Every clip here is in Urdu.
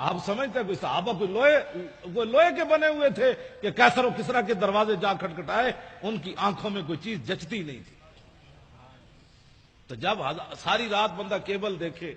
آپ سمجھتے ہیں کوئی صحابہ کوئی لوہے کے بنے ہوئے تھے کہ کیسر و کسرا کے دروازے جا کھٹکھٹائے؟ ان کی آنکھوں میں کوئی چیز جچتی نہیں تھی. تو جب ساری رات بندہ کیبل دیکھے،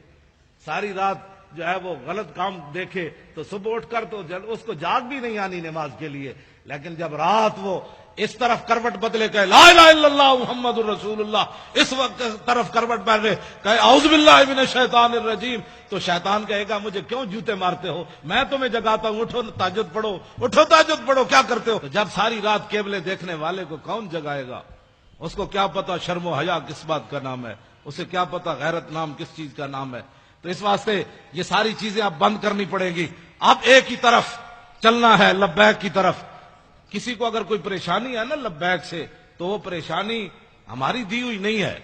ساری رات جو ہے وہ غلط کام دیکھے، تو صبح اٹھ کر تو اس کو جاگ بھی نہیں آنی نماز کے لیے. لیکن جب رات وہ اس طرف کروٹ بدلے کہ لا الہ الا اللہ محمد الرسول اللہ، اس وقت طرف کروٹ بدلے کہ اعوذ باللہ من الشیطان الرجیم، تو شیطان کہے گا مجھے کیوں جوتے مارتے ہو، میں تمہیں جگاتا ہوں، اٹھو تہجد پڑھو، اٹھو تہجد پڑھو، کیا کرتے ہو؟ تو جب ساری رات کیبلیں دیکھنے والے کو کون جگائے گا؟ اس کو کیا پتا شرم و حیا کس بات کا نام ہے، اسے کیا پتا غیرت نام کس چیز کا نام ہے. تو اس واسطے یہ ساری چیزیں اب بند کرنی پڑے گی. اب ایک ہی طرف چلنا ہے، لبیک کی طرف. کسی کو اگر کوئی پریشانی ہے نا لبیک سے، تو وہ پریشانی ہماری دی ہوئی نہیں ہے،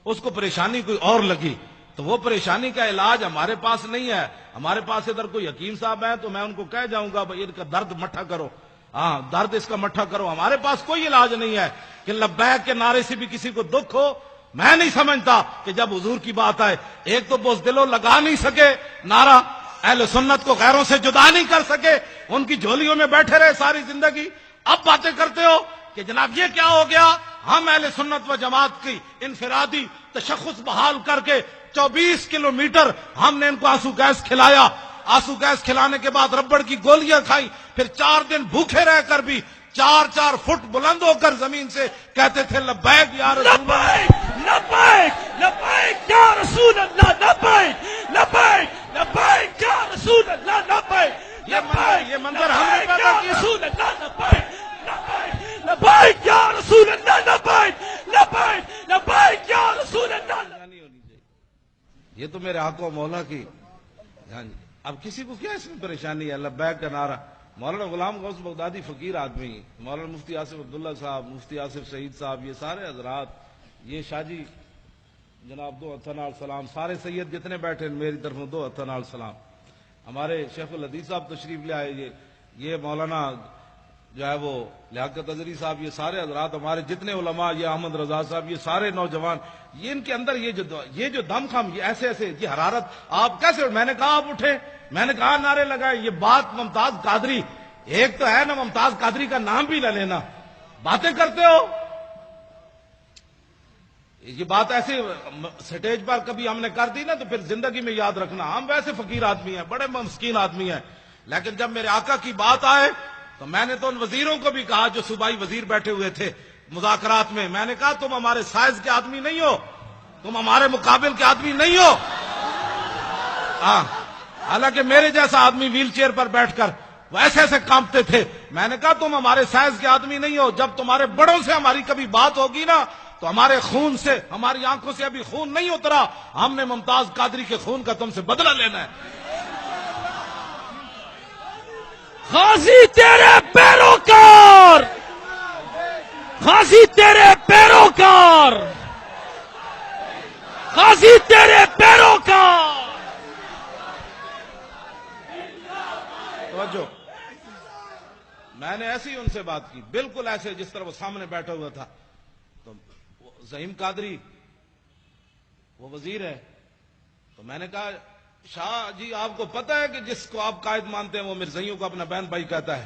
اس کو پریشانی کوئی اور لگی، تو وہ پریشانی کا علاج ہمارے پاس نہیں ہے. ہمارے پاس ادھر کوئی حکیم صاحب ہیں تو میں ان کو کہہ جاؤں گا بھائی ان کا درد مٹھا کرو، ہاں درد اس کا مٹھا کرو. ہمارے پاس کوئی علاج نہیں ہے کہ لبیک کے نعرے سے بھی کسی کو دکھ ہو. میں نہیں سمجھتا کہ جب حضور کی بات آئے، ایک تو بزدلو لگا نہیں سکے نعرہ، اہل سنت کو غیروں سے جدا نہیں کر سکے، ان کی جھولیوں میں بیٹھے رہے ساری زندگی. اب باتیں کرتے ہو کہ جناب یہ کیا ہو گیا، ہم اہل سنت و جماعت کی انفرادی تشخص بحال کر کے 24 کلومیٹر ہم نے ان کو آنسو گیس کھلایا. آنسو گیس کھلانے کے بعد ربڑ کی گولیاں کھائیں، پھر 4 دن بھوکے رہ کر بھی 4 فٹ بلند ہو کر زمین سے کہتے تھے لبیک یا رسول اللہ، لبیک لبیک یا رسول اللہ، لبیک لبیک لبیک یا رسول اللہ، لبیک یہ منظر ہم نے پیدا کیا. رسول اللہ، لبیک لبیک لبیک یا رسول اللہ، لبیک لبیک لبیک یا رسول اللہ. یہ تو میرے آقا و مولا کی. اب کسی کو کیا اس میں پریشانی ہے؟ لبیک کا نعرہ. مولانا غلام غوث بغدادی فقیر آدمی، مولانا مفتی آصف عبداللہ صاحب، مفتی آصف شہید صاحب، یہ سارے حضرات، یہ شاہ جی جناب 2 ہتھاں نال سلام، سارے سید جتنے بیٹھے میری طرف 2 ہتھاں نال سلام. ہمارے شیخ الحدیث صاحب تشریف لے آئے، یہ مولانا جو ہے وہ لیاقت اظہری صاحب، یہ سارے حضرات ہمارے جتنے علماء، یہ احمد رضا صاحب، یہ سارے نوجوان، یہ ان کے اندر یہ جو دم خم، یہ ایسے یہ حرارت، آپ کیسے؟ میں نے کہا آپ اٹھے، میں نے کہا نعرے لگائے. یہ بات ممتاز قادری، ایک تو ہے نا ممتاز قادری کا نام بھی نہ لینا، باتیں کرتے ہو. یہ بات ایسے سٹیج پر کبھی ہم نے کر دی نا تو پھر زندگی میں یاد رکھنا. ہم ویسے فقیر آدمی ہیں، بڑے مسکین آدمی ہیں، لیکن جب میرے آقا کی بات آئے تو میں نے تو ان وزیروں کو بھی کہا جو صوبائی وزیر بیٹھے ہوئے تھے مذاکرات میں، میں نے کہا تم ہمارے سائز کے آدمی نہیں ہو، تم ہمارے مقابل کے آدمی نہیں ہو. ہاں، حالانکہ میرے جیسا آدمی ویل چیئر پر بیٹھ کر وہ ایسے کانپتے تھے. میں نے کہا تم ہمارے سائز کے آدمی نہیں ہو. جب تمہارے بڑوں سے ہماری کبھی بات ہوگی نا تو ہمارے خون سے، ہماری آنکھوں سے ابھی خون نہیں اترا، ہم نے ممتاز قادری کے خون کا تم سے بدلہ لینا ہے. غازی تیرے پیروکار، غازی تیرے پیروکار، غازی تیرے پیروکار. توجہ، میں نے ایسے ہی ان سے بات کی، بالکل ایسے جس طرح وہ سامنے بیٹھا ہوا تھا. تو زعیم قادری وہ وزیر ہے، تو میں نے کہا شاہ جی آپ کو پتہ ہے کہ جس کو آپ قائد مانتے ہیں وہ مرزائیوں کو اپنا بہن بھائی کہتا ہے؟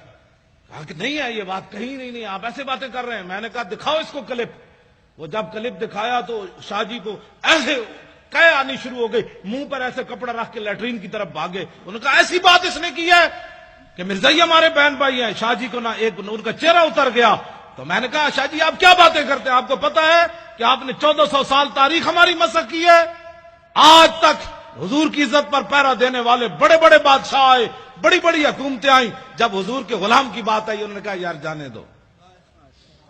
کہا کہ نہیں ہے یہ بات، کہیں نہیں، آپ ایسے باتیں کر رہے ہیں. میں نے کہا دکھاؤ اس کو کلپ. وہ جب کلپ دکھایا تو شاہ جی کو ایسے کہے آنی شروع ہو گئی، منہ پر ایسے کپڑا رکھ کے لیٹرین کی طرف بھاگے. انہوں نے کہا ایسی بات اس نے کی ہے کہ مرزائی ہمارے بہن بھائی ہیں. شاہ جی کو نہ ان کا چہرہ اتر گیا. تو میں نے کہا شاہ جی آپ کیا باتیں کرتے ہیں؟ آپ کو پتا ہے کہ آپ نے 1400 سال تاریخ ہماری مسخ کی ہے. آج تک حضور کی عزت پر پہرا دینے والے بڑے بڑے بادشاہ آئے، بڑی بڑی حکومتیں آئیں، جب حضور کے غلام کی بات آئی انہوں نے کہا یار جانے دو،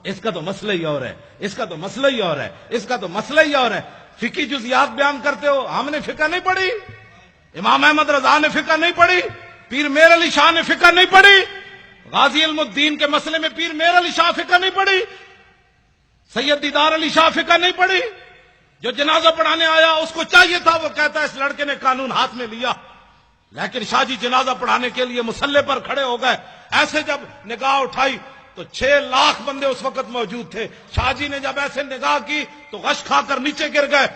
اس کا تو مسئلہ ہی اور ہے، اس کا تو مسئلہ ہی اور ہے، اس کا تو مسئلہ ہی اور ہے. فقہی جزیات بیان کرتے ہو، ہم نے فقہ نہیں پڑھی، امام احمد رضا نے فقہ نہیں پڑھی، پیر میر علی شاہ نے فقہ نہیں پڑھی، غازی علم الدین کے مسئلے میں پیر میر علی شاہ فقہ نہیں پڑھی، سید دیدار علی شاہ فقہ نہیں پڑھی. جو جنازہ پڑھانے آیا اس کو چاہیے تھا، وہ کہتا ہے اس لڑکے نے قانون ہاتھ میں لیا، لیکن شاہ جی جنازہ پڑھانے کے لیے مصلی پر کھڑے ہو گئے. ایسے جب نگاہ اٹھائی تو 6 لاکھ بندے اس وقت موجود تھے. شاہ جی نے جب ایسے نگاہ کی تو غش کھا کر نیچے گر گئے.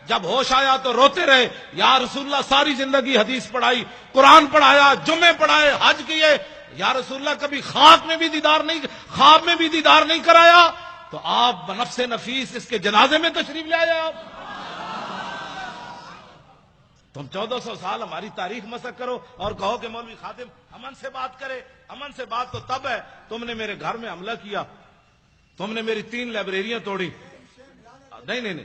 جب ہوش آیا تو روتے رہے، یا رسول اللہ ساری زندگی حدیث پڑھائی، قرآن پڑھایا، جمعے پڑھائے، حج کیے، یا رسول اللہ کبھی خواب میں بھی دیدار نہیں کرایا، تو آپ بنفس نفیس اس کے جنازے میں تشریف لے آئے آپ۔ تم 1400 سال ہماری تاریخ مسخ کرو اور کہو کہ مولوی خادم امن سے بات کرے۔ امن سے بات تو تب ہے، تم نے میرے گھر میں حملہ کیا، تم نے میری 3 لائبریریاں توڑی۔ نہیں،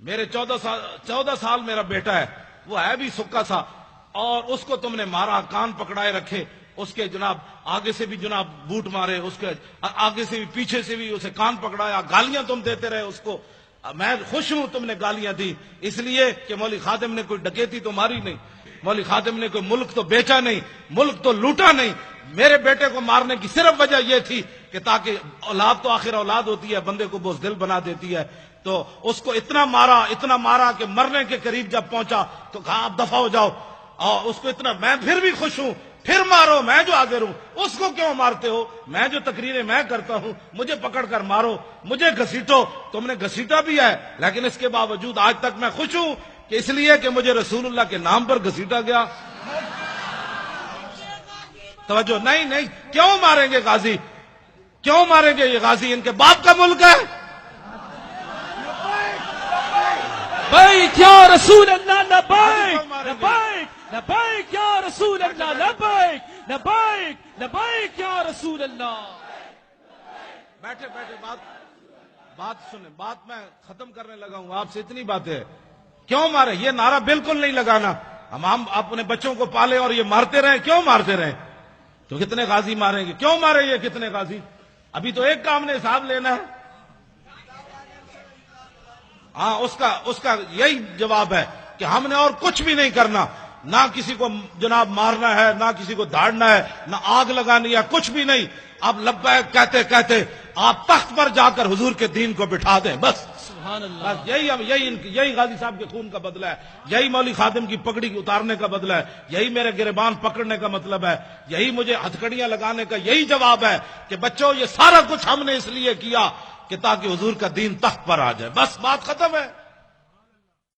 میرے 14 سال میرا بیٹا ہے، وہ ہے بھی سکا سا، اور اس کو تم نے مارا، کان پکڑائے رکھے، اس کے جناب آگے سے بھی جناب بوٹ مارے، اس کے آگے سے بھی پیچھے سے بھی اسے کان پکڑایا، گالیاں تم دیتے رہے اس کو۔ میں خوش ہوں تم نے گالیاں دی، اس لیے کہ مولوی خادم نے کوئی ڈکیتی تو ماری نہیں، مولوی خادم نے کوئی ملک تو بیچا نہیں، ملک تو لوٹا نہیں۔ میرے بیٹے کو مارنے کی صرف وجہ یہ تھی کہ تاکہ اولاد تو آخر اولاد ہوتی ہے، بندے کو بزدل بنا دیتی ہے، تو اس کو اتنا مارا کہ مرنے کے قریب جب پہنچا تو کہا آپ دفع ہو جاؤ، اور اس کو اتنا، میں پھر بھی خوش ہوں، پھر مارو، میں جو حاضر ہوں، اس کو کیوں مارتے ہو؟ میں جو تقریریں میں کرتا ہوں، مجھے پکڑ کر مارو، مجھے گھسیٹو، تم نے گھسیٹا بھی ہے، لیکن اس کے باوجود آج تک میں خوش ہوں کہ اس لیے کہ مجھے رسول اللہ کے نام پر گھسیٹا گیا۔ توجہ نہیں، کیوں ماریں گے غازی؟ کیوں ماریں گے یہ غازی؟ ان کے باپ کا ملک ہے۔ لبیک یا رسول اللہ، لبیک لبیک لبیک یا رسول اللہ، لبیک لبیک لبیک یا رسول اللہ۔ بیٹھے بات سنیں، بات میں ختم کرنے لگا ہوں، آپ سے اتنی باتیں ہیں۔ کیوں مارے؟ یہ نعرہ بالکل نہیں لگانا، ہم اپنے بچوں کو پالے اور یہ مارتے رہیں، کیوں مارتے رہیں؟ تو کتنے غازی ماریں گے؟ کیوں مارے یہ کتنے غازی؟ ابھی تو ایک کام نے حساب لینا ہے۔ ہاں، اس کا یہی جواب ہے کہ ہم نے اور کچھ بھی نہیں کرنا، نہ کسی کو جناب مارنا ہے، نہ کسی کو دھاڑنا ہے، نہ آگ لگانی ہے، کچھ بھی نہیں۔ اب لبیک کہتے کہتے آپ تخت پر جا کر حضور کے دین کو بٹھا دیں، بس سبحان اللہ۔ بس یہی غازی صاحب کے خون کا بدلہ ہے، یہی مولوی خادم کی پگڑی اتارنے کا بدلہ ہے، یہی میرے گریبان پکڑنے کا مطلب ہے، یہی مجھے ہتھکڑیاں لگانے کا یہی جواب ہے کہ بچوں یہ سارا کچھ ہم نے اس لیے کیا کہ تاکہ حضور کا دین تخت پر آ جائے، بس بات ختم ہے۔